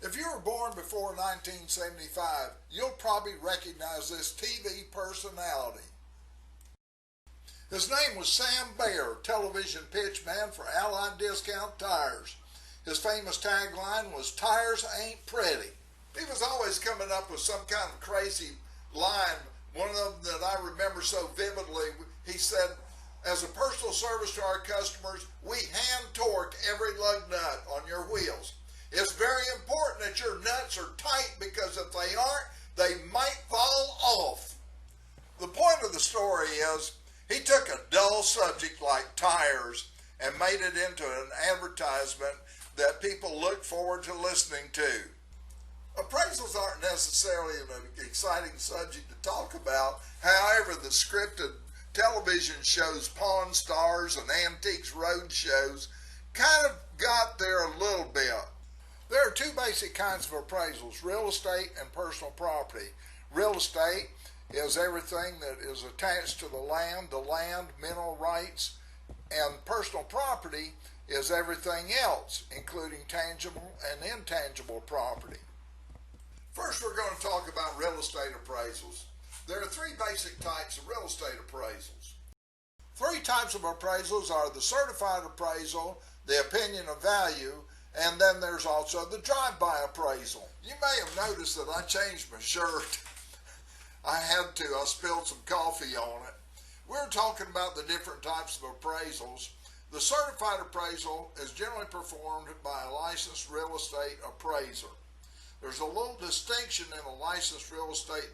If you were born before 1975, you'll probably recognize this TV personality. His name was Sam Baer, television pitchman for Allied Discount Tires. His famous tagline was, "Tires ain't pretty." He was always coming up with some kind of crazy line. One of them that I remember so vividly, he said, "As a personal service to our customers, we hand torque every lug nut on your wheels. It's very important that your nuts are tight because if they aren't, they might fall off." The point of the story is he took a dull subject like tires and made it into an advertisement that people look forward to listening to. Appraisals aren't necessarily an exciting subject to talk about. However, the scripted television shows Pawn Stars and Antiques Road shows kind of got there a little bit. There are two basic kinds of appraisals: real estate and personal property. Real estate is everything that is attached to the land, mineral rights, and personal property is everything else, including tangible and intangible property. First, we're going to talk about real estate appraisals. There are three basic types of real estate appraisals. Three types of appraisals are the certified appraisal, the opinion of value, and then there's also the drive-by appraisal. You may have noticed that I changed my shirt. I spilled some coffee on it. We're talking about the different types of appraisals. The certified appraisal is generally performed by a licensed real estate appraiser. There's a little distinction in a licensed real estate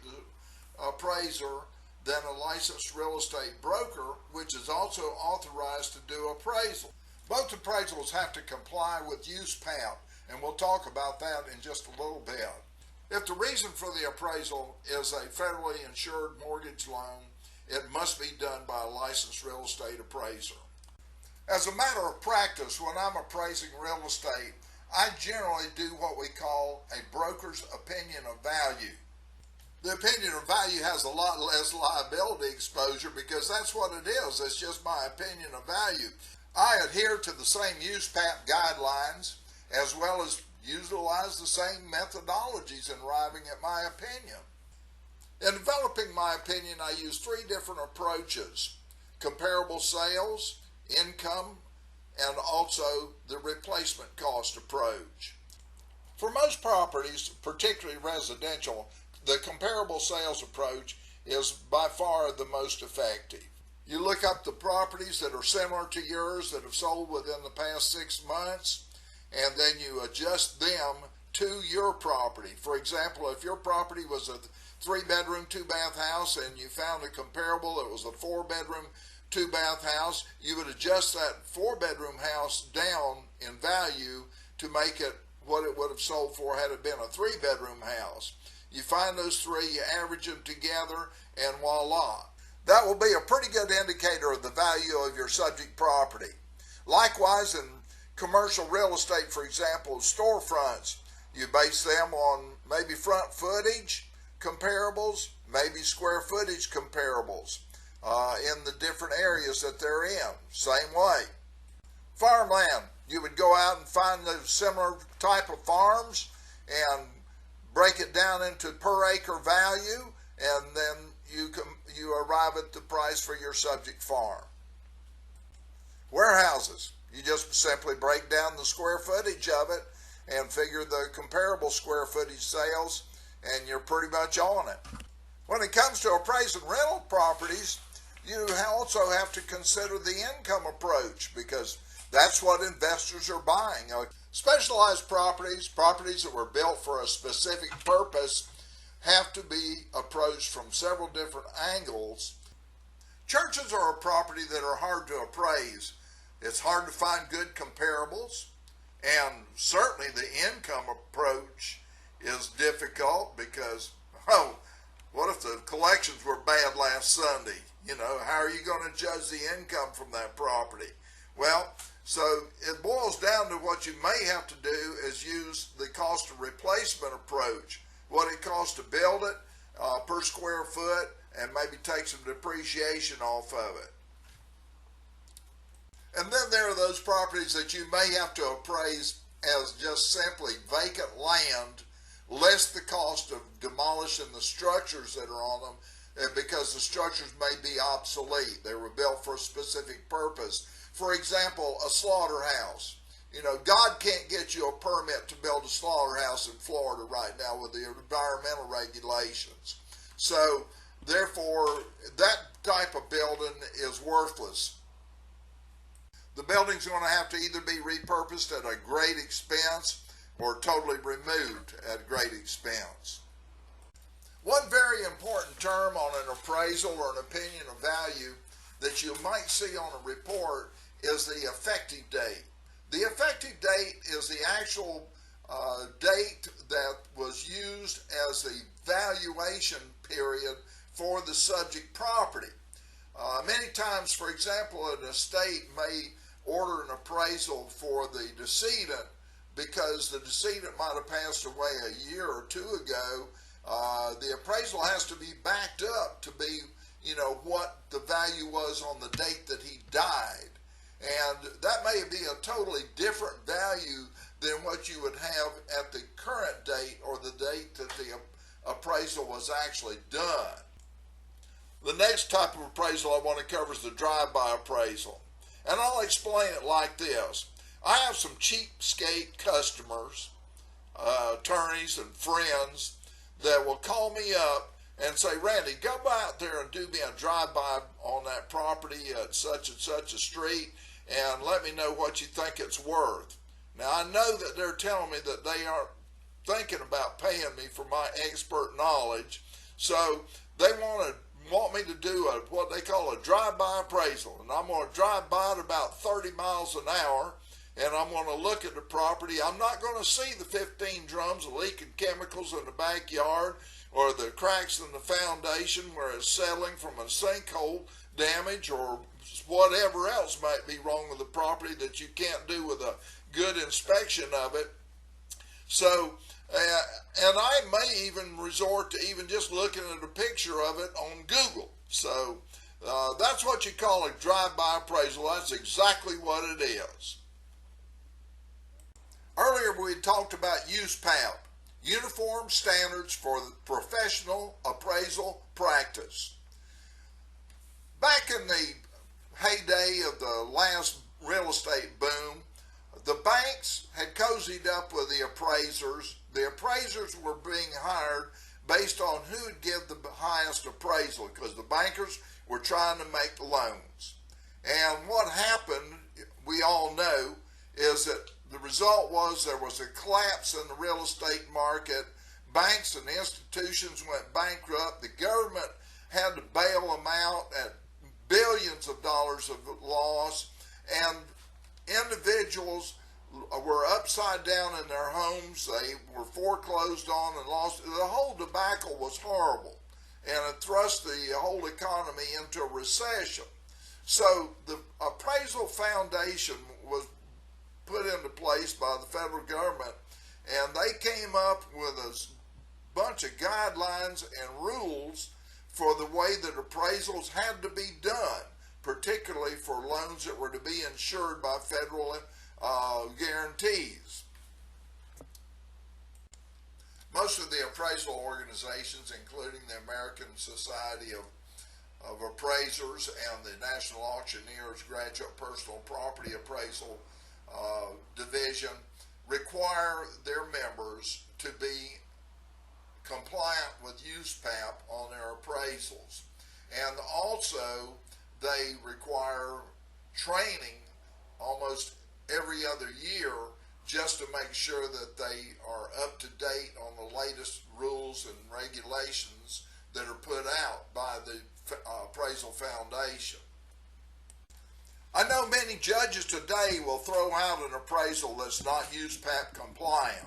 appraiser than a licensed real estate broker, which is also authorized to do appraisal. Both appraisals have to comply with USPAP, and we'll talk about that in just a little bit. If the reason for the appraisal is a federally insured mortgage loan, it must be done by a licensed real estate appraiser. As a matter of practice, when I'm appraising real estate, I generally do what we call a broker's opinion of value. The opinion of value has a lot less liability exposure because that's what it is. It's just my opinion of value. I adhere to the same USPAP guidelines as well as utilize the same methodologies in arriving at my opinion. In developing my opinion, I use three different approaches: comparable sales, income, and also the replacement cost approach. For most properties, particularly residential, the comparable sales approach is by far the most effective. You look up the properties that are similar to yours that have sold within the past 6 months, and then you adjust them to your property. For example, if your property was a 3-bedroom, 2-bath house and you found a comparable that was a 4-bedroom, 2-bath house, you would adjust that 4-bedroom house down in value to make it what it would have sold for had it been a 3-bedroom house. You find those three, you average them together, and voila. That will be a pretty good indicator of the value of your subject property. Likewise, in commercial real estate, for example, storefronts, you base them on maybe front footage comparables, maybe square footage comparables in the different areas that they're in. Same way. Farmland, you would go out and find the similar type of farms and break it down into per acre value, and then you arrive at the price for your subject farm. Warehouses, you just simply break down the square footage of it and figure the comparable square footage sales, and you're pretty much on it. When it comes to appraising rental properties, you also have to consider the income approach because that's what investors are buying. Specialized properties that were built for a specific purpose, have to be approached from several different angles. Churches are a property that are hard to appraise. It's hard to find good comparables, and certainly the income approach is difficult because, what if the collections were bad last Sunday? How are you going to judge the income from that property? Well, so it boils down to what you may have to do is use the cost of replacement approach. What it costs to build it per square foot, and maybe take some depreciation off of it. And then there are those properties that you may have to appraise as just simply vacant land, less the cost of demolishing the structures that are on them, because the structures may be obsolete. They were built for a specific purpose. For example, a slaughterhouse. You know, God can't get you a permit to build a slaughterhouse in Florida right now with the environmental regulations. So, therefore, that type of building is worthless. The building's going to have to either be repurposed at a great expense or totally removed at great expense. One very important term on an appraisal or an opinion of value that you might see on a report is the effective date. The effective date is the actual date that was used as the valuation period for the subject property. Many times, for example, an estate may order an appraisal for the decedent because the decedent might have passed away a year or two ago. The appraisal has to be backed up to be, you know, what the value was on the date that he died. And that may be a totally different value than what you would have at the current date or the date that the appraisal was actually done. The next type of appraisal I want to cover is the drive-by appraisal. And I'll explain it like this. I have some cheapskate customers, attorneys and friends that will call me up and say, Randy, go out there and do me a drive-by on that property at such and such a street and let me know what you think it's worth. Now, I know that they're telling me that they aren't thinking about paying me for my expert knowledge, so they want me to do what they call a drive-by appraisal, and I'm going to drive by at about 30 miles an hour, and I'm going to look at the property. I'm not going to see the 15 drums of leaking chemicals in the backyard or the cracks in the foundation where it's settling from a sinkhole damage or whatever else might be wrong with the property that you can't do with a good inspection of it. So, and I may even resort to even just looking at a picture of it on Google. So that's what you call a drive-by appraisal. That's exactly what it is. Earlier we talked about USPAP, Uniform Standards for Professional Appraisal Practice. Back in the heyday of the last real estate boom, the banks had cozied up with the appraisers. The appraisers were being hired based on who would give the highest appraisal because the bankers were trying to make loans. And what happened, we all know, is that the result was there was a collapse in the real estate market. Banks and institutions went bankrupt. The government had to bail them out at billions of dollars of loss, and individuals were upside down in their homes. They were foreclosed on and lost. The whole debacle was horrible, and it thrust the whole economy into a recession. So the appraisal foundation was put into place by the federal government, and they came up with a bunch of guidelines and rules for the way that appraisals had to be done, particularly for loans that were to be insured by federal guarantees. Most of the appraisal organizations, including the American Society of Appraisers and the National Auctioneers Graduate Personal Property Appraisal Division, require their members to be compliant with USPAP on their appraisals. And also, they require training almost every other year just to make sure that they are up to date on the latest rules and regulations that are put out by the Appraisal Foundation. I know many judges today will throw out an appraisal that's not USPAP compliant.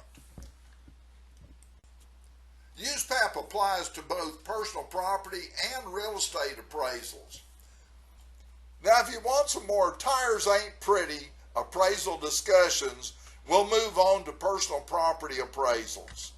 USPAP applies to both personal property and real estate appraisals. Now, if you want some more tires ain't pretty appraisal discussions, we'll move on to personal property appraisals.